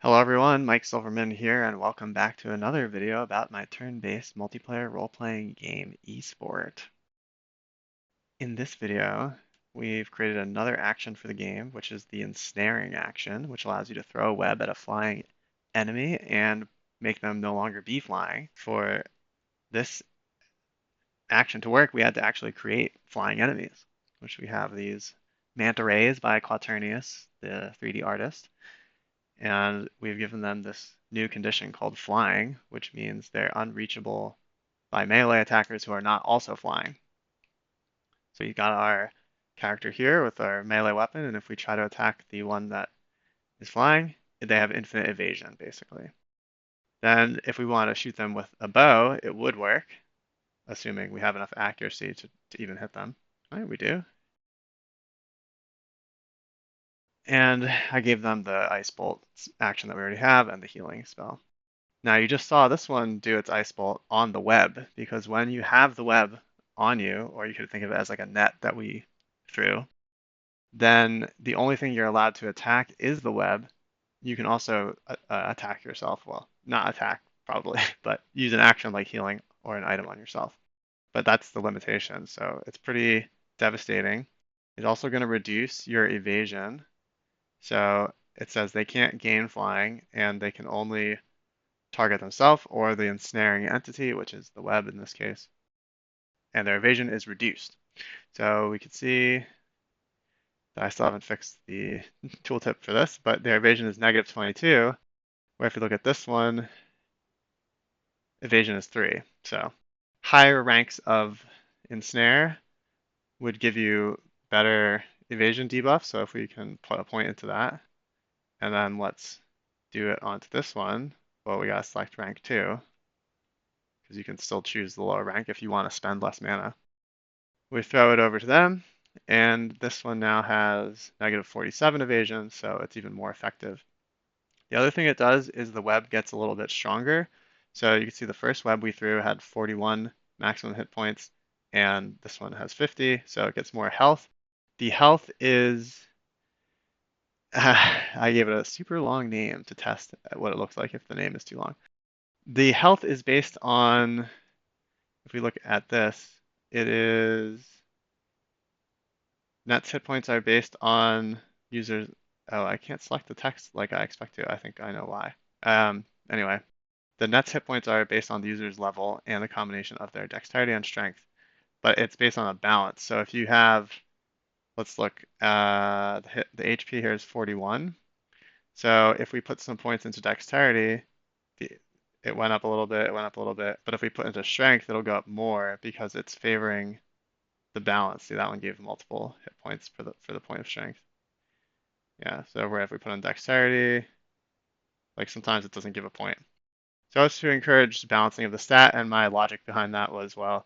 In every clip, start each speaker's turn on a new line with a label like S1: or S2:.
S1: Hello everyone, Mike Silverman here, and welcome back to another video about my turn-based multiplayer role-playing game, eSport. In this video, we've created another action for the game, which is the ensnaring action, which allows you to throw a web at a flying enemy and make them no longer be flying. For this action to work, we had to actually create flying enemies, which we have these manta rays by Quaternius, the 3D artist. And we've given them this new condition called flying, which means they're unreachable by melee attackers who are not also flying. So you got our character here with our melee weapon, and if we try to attack the one that is flying, they have infinite evasion, basically. Then if we want to shoot them with a bow, it would work, assuming we have enough accuracy to even hit them. All right, we do. And I gave them the Ice Bolt action that we already have and the healing spell. Now you just saw this one do its ice bolt on the web, because when you have the web on you, or you could think of it as like a net that we threw, then the only thing you're allowed to attack is the web. You can also attack yourself. Well, not attack probably, but use an action like healing or an item on yourself. But that's the limitation, so it's pretty devastating. It's also going to reduce your evasion. So it says they can't gain flying and they can only target themselves or the ensnaring entity, which is the web in this case, and their evasion is reduced. So we can see that I still haven't fixed the tooltip for this, but their evasion is negative 22, where if you look at this one, evasion is 3. So higher ranks of ensnare would give you better evasion debuff. So if we can put a point into that, and then let's do it onto this one. Well, we gotta select rank 2, because you can still choose the lower rank if you want to spend less mana. We throw it over to them, and this one now has negative 47 evasion, so it's even more effective. The other thing it does is the web gets a little bit stronger. So you can see the first web we threw had 41 maximum hit points, and this one has 50, so it gets more health. The health is, I gave it a super long name to test what it looks like if the name is too long. The health is based on, if we look at this, it is Net's hit points are based on users. Oh, I can't select the text like I expect to. I think I know why. Anyway, the net's hit points are based on the user's level and the combination of their dexterity and strength, but it's based on a balance. So if you have, let's look, the HP here is 41. So if we put some points into dexterity, it went up a little bit, it went up a little bit. But if we put into strength, it'll go up more because it's favoring the balance. See, that one gave multiple hit points for the point of strength. Yeah, so where if we put on dexterity, like sometimes it doesn't give a point. So it's to encourage balancing of the stat, and my logic behind that was, well,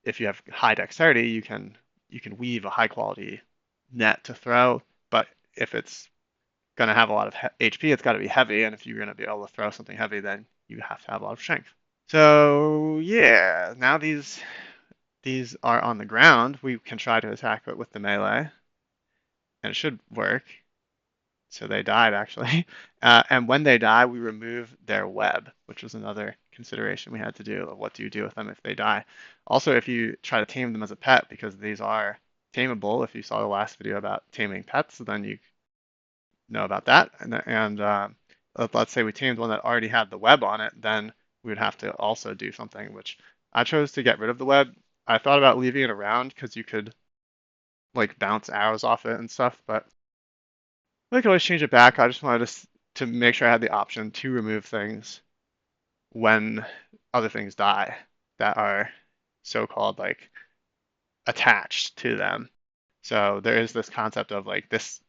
S1: if you have high dexterity, you can weave a high quality net to throw, but if it's going to have a lot of HP, it's got to be heavy, and if you're going to be able to throw something heavy, then you have to have a lot of strength. So yeah, now these are on the ground. We can try to attack it with the melee, and it should work. So they died actually. And when they die, we remove their web, which was another consideration we had to do of what do you do with them if they die. Also, if you try to tame them as a pet, because these are tameable, if you saw the last video about taming pets, then you know about that. And let's say we tamed one that already had the web on it, then we would have to also do something, which I chose to get rid of the web. I thought about leaving it around because you could like bounce arrows off it and stuff, but I could always change it back. I just wanted to make sure I had the option to remove things when other things die that are so-called like attached to them. So there is this concept of like this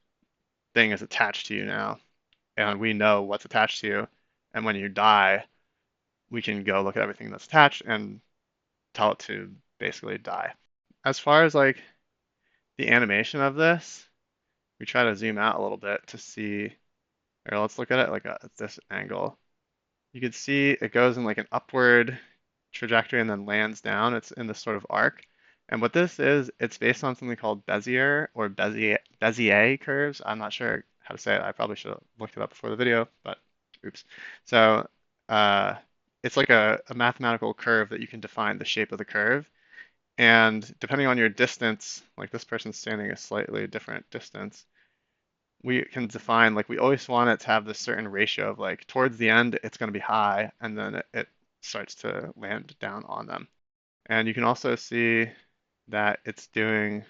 S1: thing is attached to you now, and we know what's attached to you. And when you die, we can go look at everything that's attached and tell it to basically die. As far as like the animation of this, we try to zoom out a little bit to see, or let's look at it like at this angle. You can see it goes in like an upward trajectory and then lands down. It's in this sort of arc. And what this is, it's based on something called Bezier or Bezier curves. I'm not sure how to say it. I probably should have looked it up before the video, but oops. So uh, it's like a mathematical curve that you can define the shape of the curve. And depending on your distance, like this person's standing a slightly different distance, we can define, like, we always want it to have this certain ratio of, like, towards the end it's going to be high and then it starts to land down on them. And you can also see that it's doing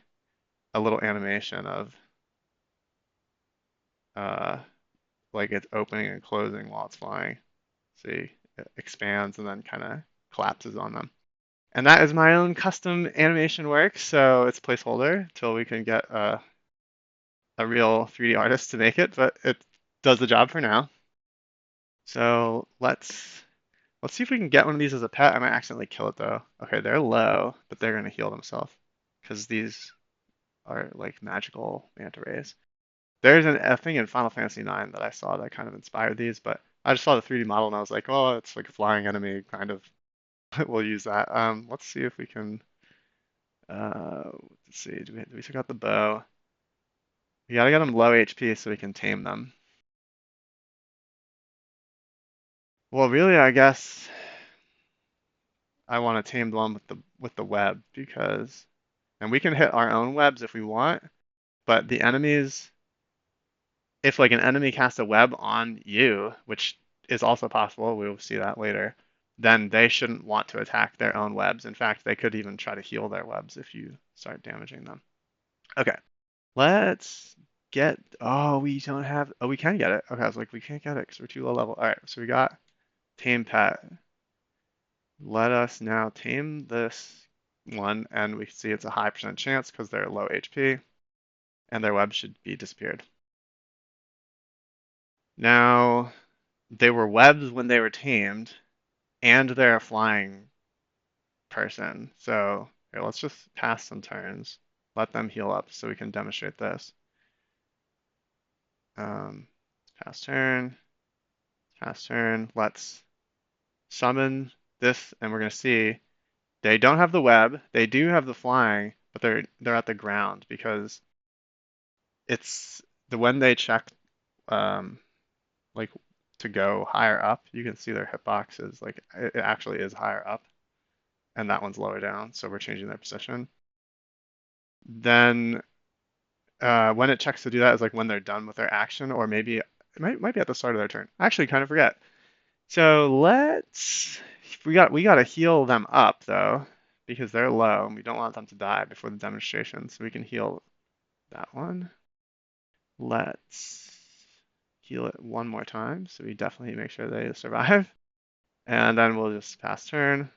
S1: a little animation of uh, like it's opening and closing while it's flying. See, it expands and then kind of collapses on them. And that is my own custom animation work, so it's a placeholder till we can get a real 3D artist to make it, but it does the job for now. So let's see if we can get one of these as a pet. I might accidentally kill it though. Okay, they're low, but they're gonna heal themselves because these are like magical manta rays. There's a thing in Final Fantasy IX that I saw that kind of inspired these, but I just saw the 3D model and I was like, oh, it's like a flying enemy, kind of. We'll use that. Let's see if we can. Let's see. Do we took out the bow? We gotta get them low HP so we can tame them. Well, really, I guess I want to tame the one with the web because, and we can hit our own webs if we want, but the enemies, if like an enemy casts a web on you, which is also possible, we will see that later, then they shouldn't want to attack their own webs. In fact, they could even try to heal their webs if you start damaging them. Okay, let's get, oh, we don't have, oh, we can get it. Okay, I was like, we can't get it because we're too low level. All right, so we got tame pet. Let us now tame this one, and we see it's a high percent chance because they're low HP, and their web should be disappeared. Now, they were webs when they were tamed, and they're a flying person. So here, let's just pass some turns. Let them heal up so we can demonstrate this. Um, pass turn, pass turn. Let's summon this, and we're gonna see they don't have the web. They do have the flying, but they're at the ground because it's the when they check um like to go higher up, you can see their hitbox is like it actually is higher up, and that one's lower down, so we're changing their position. Then when it checks to do that is like when they're done with their action, or maybe it might be at the start of their turn. I actually kind of forget. So we gotta heal them up though, because they're low and we don't want them to die before the demonstration. So we can heal that one. Let's heal it one more time, so we definitely make sure they survive. And then we'll just pass turn.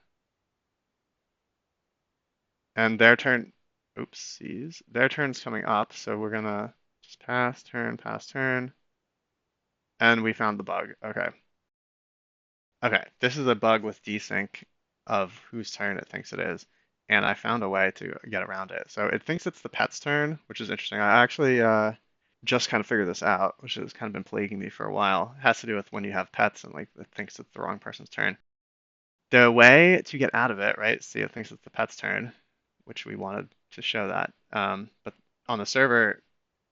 S1: And their turn, oopsies, their turn's coming up, so we're gonna just pass turn, and we found the bug. Okay. Okay, this is a bug with desync of whose turn it thinks it is, and I found a way to get around it. So it thinks it's the pet's turn, which is interesting. I actually just kind of figured this out, which has kind of been plaguing me for a while. It has to do with when you have pets and like it thinks it's the wrong person's turn. The way to get out of it, right? See, it thinks it's the pet's turn, which we wanted to show that. But on the server,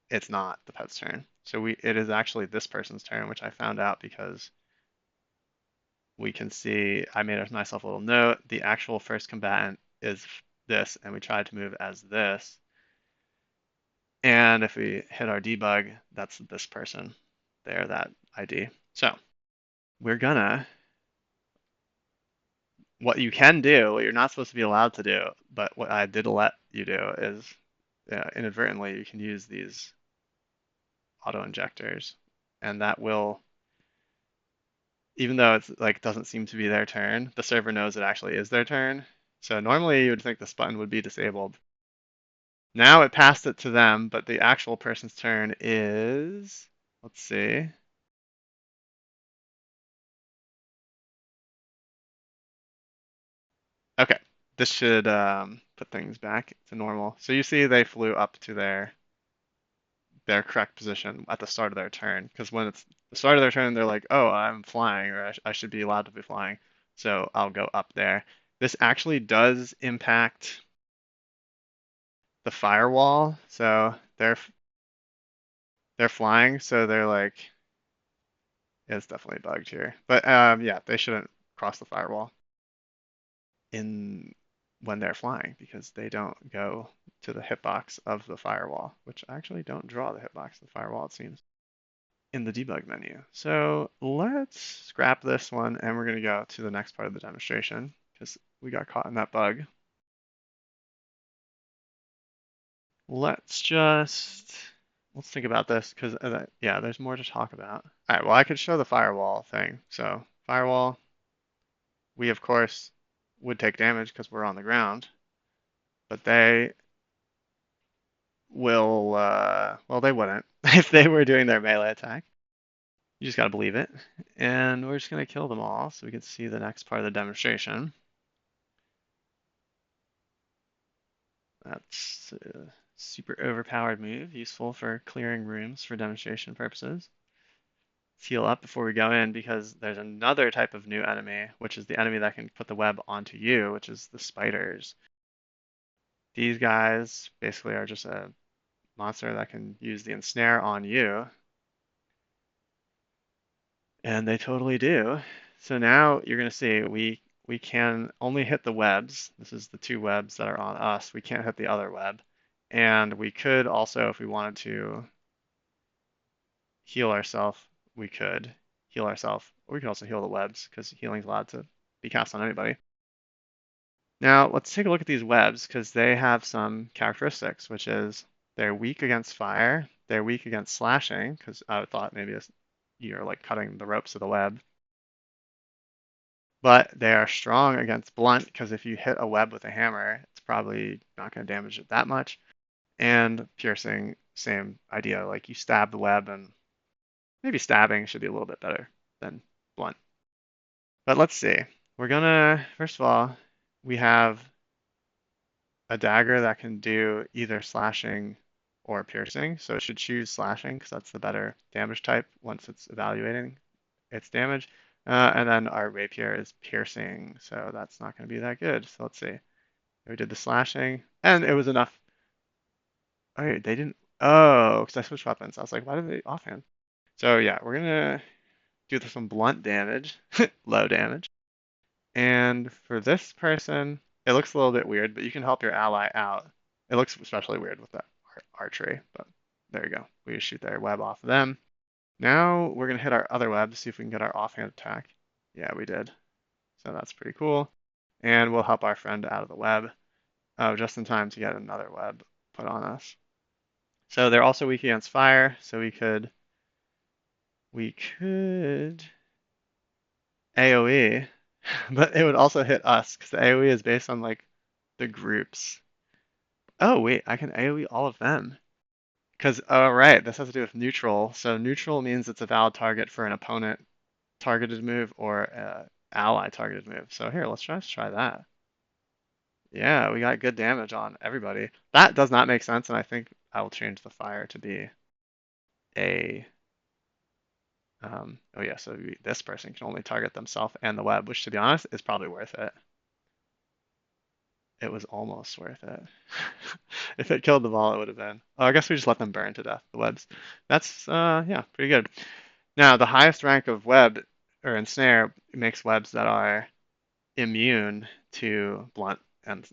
S1: it's not the pet's turn. So it is actually this person's turn, which I found out because we can see I made myself a little note. The actual first combatant is this, and we tried to move as this. And if we hit our debug, that's this person there, that ID. So we're gonna, what you can do, what you're not supposed to be allowed to do, but what I did let you do is inadvertently you can use these auto injectors, and that will, even though it's like doesn't seem to be their turn, the server knows it actually is their turn. So normally you would think this button would be disabled. Now it passed it to them, but the actual person's turn is, let's see. Okay, this should put things back to normal. So you see they flew up to their correct position at the start of their turn, because when it's the start of their turn, they're like, oh, I'm flying, or I should be allowed to be flying, so I'll go up there. This actually does impact the firewall, so they're flying, so they're like, yeah, it's definitely bugged here. But yeah, they shouldn't cross the firewall in when they're flying because they don't go to the hitbox of the firewall, which I actually don't draw the hitbox of the firewall, it seems, in the debug menu. So let's scrap this one and we're going to go to the next part of the demonstration because we got caught in that bug. Let's just let's think about this because yeah, there's more to talk about. All right, well, I could show the firewall thing. So firewall, we of course would take damage because we're on the ground, but they will, well, they wouldn't if they were doing their melee attack. You just gotta believe it. And we're just gonna kill them all so we can see the next part of the demonstration. That's a super overpowered move, useful for clearing rooms for demonstration purposes. Let's heal up before we go in because there's another type of new enemy, which is the enemy that can put the web onto you, which is the spiders. These guys basically are just a monster that can use the ensnare on you, and they totally do. So now you're going to see we can only hit the webs. This is the two webs that are on us. We can't hit the other web. And we could also, if we wanted to heal ourselves, we could heal ourselves. Or we could also heal the webs because healing's allowed to be cast on anybody. Now let's take a look at these webs because they have some characteristics, which is they're weak against fire, they're weak against slashing, because I thought maybe you're like cutting the ropes of the web, but they are strong against blunt because if you hit a web with a hammer, it's probably not going to damage it that much. And piercing, same idea, like you stab the web and maybe stabbing should be a little bit better than blunt. But let's see. We're gonna, first of all, we have a dagger that can do either slashing or piercing. So it should choose slashing because that's the better damage type once it's evaluating its damage. And then our rapier is piercing, so that's not going to be that good. So let's see. We did the slashing, and it was enough. Oh, they didn't. Oh, because I switched weapons. I was like, why did they offhand? So yeah, we're gonna do some blunt damage, low damage. And for this person, it looks a little bit weird, but you can help your ally out. It looks especially weird with that archery, but there you go. We just shoot their web off of them. Now we're going to hit our other web to see if we can get our offhand attack. Yeah, we did. So that's pretty cool. And we'll help our friend out of the web. Oh, just in time to get another web put on us. So they're also weak against fire, so we could AoE, but it would also hit us because the AoE is based on like the groups. Oh wait, I can AoE all of them. Because, oh right, this has to do with neutral. So neutral means it's a valid target for an opponent targeted move or ally targeted move. So here, let's try that. Yeah, we got good damage on everybody. That does not make sense, and I think I will change the fire to be a oh yeah, so this person can only target themselves and the web, which to be honest is probably worth it. It was almost worth it. If it killed the ball, it would have been. Oh, I guess we just let them burn to death, the webs. That's yeah, pretty good. Now, the highest rank of web or ensnare makes webs that are immune to blunt and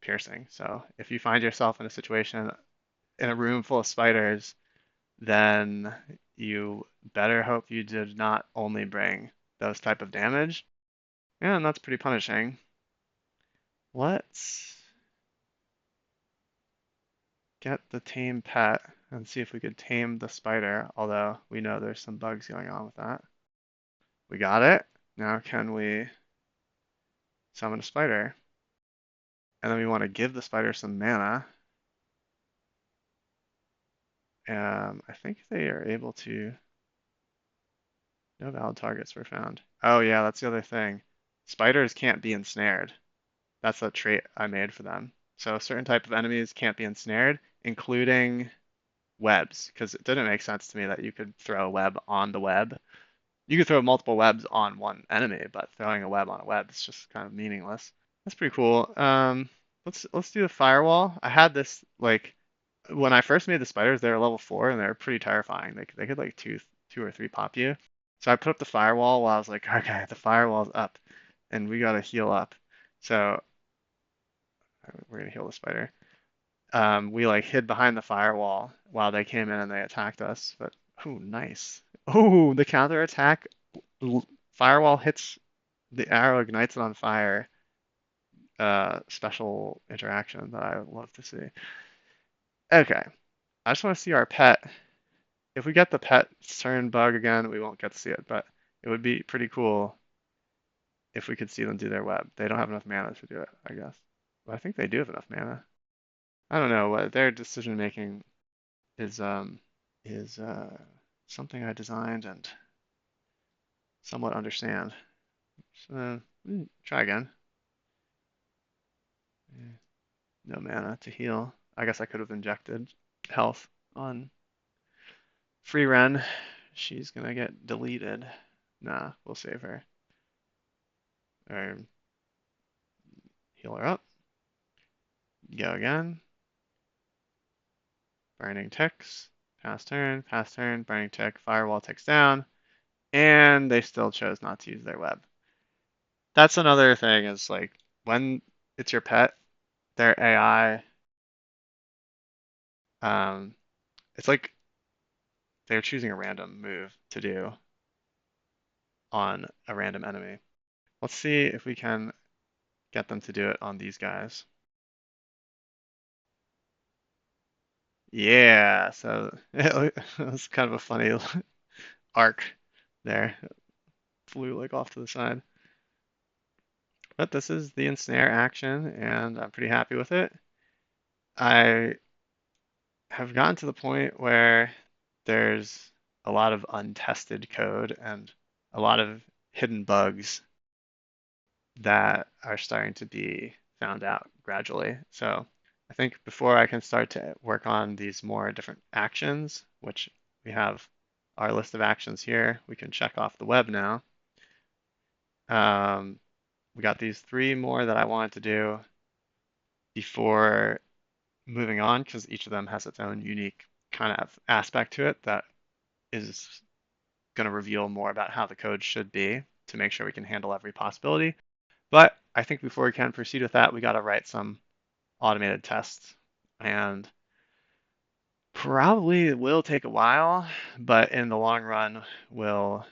S1: piercing. So if you find yourself in a situation in a room full of spiders, then you better hope you did not only bring those type of damage. And that's pretty punishing. Let's get the tame pet and see if we could tame the spider, although we know there's some bugs going on with that. We got it. Now can we summon a spider? And then we want to give the spider some mana. I think they are able to. No valid targets were found. Oh yeah, that's the other thing. Spiders can't be ensnared. That's a trait I made for them. So certain type of enemies can't be ensnared, including webs, because it didn't make sense to me that you could throw a web on the web. You could throw multiple webs on one enemy, but throwing a web on a web is just kind of meaningless. That's pretty cool. Let's do the firewall. I had this like when I first made the spiders, they were level 4 and they were pretty terrifying. They could like two or three pop you. So I put up the firewall while I was like, okay, the firewall's up, and we gotta heal up. So we're gonna heal the spider. We like hid behind the firewall while they came in and they attacked us. But oh, nice. Oh, the counter attack. Firewall hits the arrow, ignites it on fire. Special interaction that I would love to see. Okay, I just want to see our pet. If we get the pet turn bug again, we won't get to see it, but it would be pretty cool if we could see them do their web. They don't have enough mana to do it, I guess. But I think they do have enough mana. I don't know what their decision making is something I designed and somewhat understand. So try again. No mana to heal. I guess I could have injected health on Free Ren. She's gonna get deleted. Nah, we'll save her. Or heal her up. Go again. Burning ticks. Pass turn, burning tick, firewall ticks down, and they still chose not to use their web. That's another thing is like when it's your pet, their AI, um, it's like they're choosing a random move to do on a random enemy. Let's see if we can get them to do it on these guys. Yeah, so it was kind of a funny arc there. Flew like off to the side. But this is the ensnare action, and I'm pretty happy with it. I have gotten to the point where there's a lot of untested code and a lot of hidden bugs that are starting to be found out gradually. So I think before I can start to work on these more different actions, which we have our list of actions here, we can check off the web now. Um, we got these three more that I wanted to do before moving on because each of them has its own unique kind of aspect to it that is going to reveal more about how the code should be to make sure we can handle every possibility. But I think before we can proceed with that, we got to write some automated tests. And probably it will take a while, but in the long run will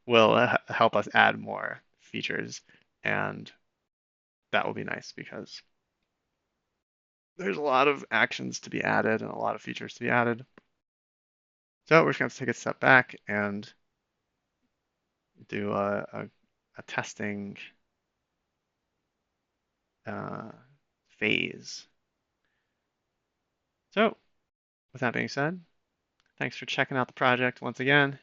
S1: will help us add more features. And that will be nice because there's a lot of actions to be added and a lot of features to be added. So we're just going to take a step back and do a testing uh, phase. So with that being said, thanks for checking out the project once again.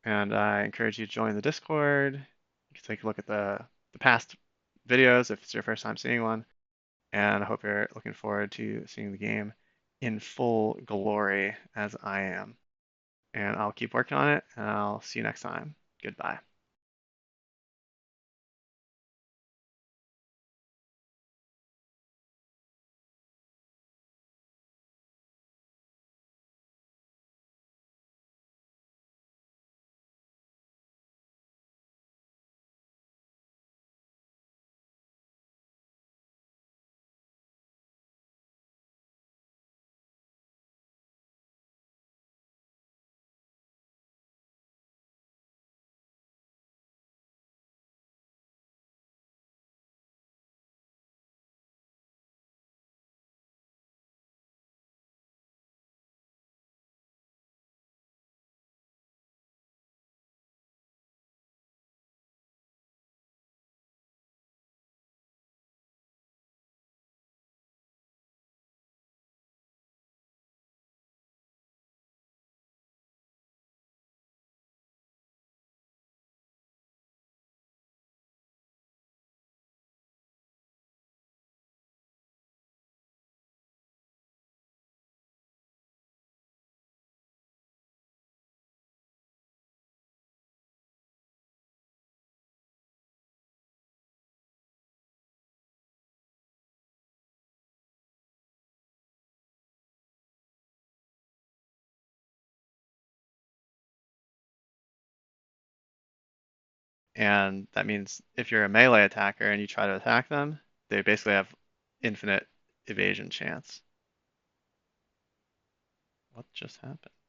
S1: And I encourage you to join the Discord. You can take a look at the past videos if it's your first time seeing one. And I hope you're looking forward to seeing the game in full glory as I am. And I'll keep working on it, and I'll see you next time. Goodbye. And that means if you're a melee attacker and you try to attack them, they basically have infinite evasion chance. What just happened?